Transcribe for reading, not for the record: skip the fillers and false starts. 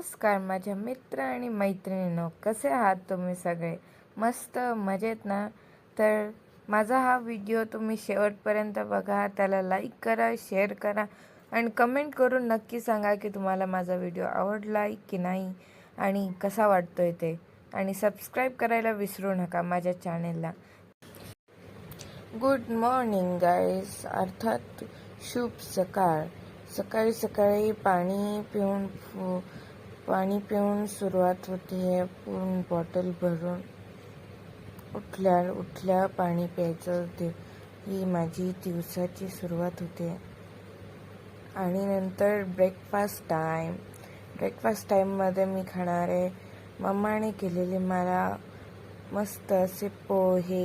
नमस्कार माझ्या मित्र आणि मैत्रिणींनो, कसे आहात तुम्ही सगळे? मस्त मजेत ना? तर माझा हा व्हिडिओ तुम्ही शेवटपर्यंत बघा, त्याला लाईक करा, शेअर करा आणि कमेंट करून नक्की सांगा की तुम्हाला माझा व्हिडिओ आवडला की नाही आणि कसा वाटतोय ते. आणि सबस्क्राईब करायला विसरू नका माझ्या चॅनेलला. गुड मॉर्निंग गाईज, अर्थात शुभ सकाळ. सकाळी सकाळी पाणी पिऊन सुरुवात होते. पूर्ण बॉटल भरून उठल्या पाणी प्यायचं ही माझी दिवसाची सुरुवात होते. आणि नंतर ब्रेकफास्ट टाईममध्ये मी खाणार आहे मम्माने केलेले मला मस्त असे पोहे,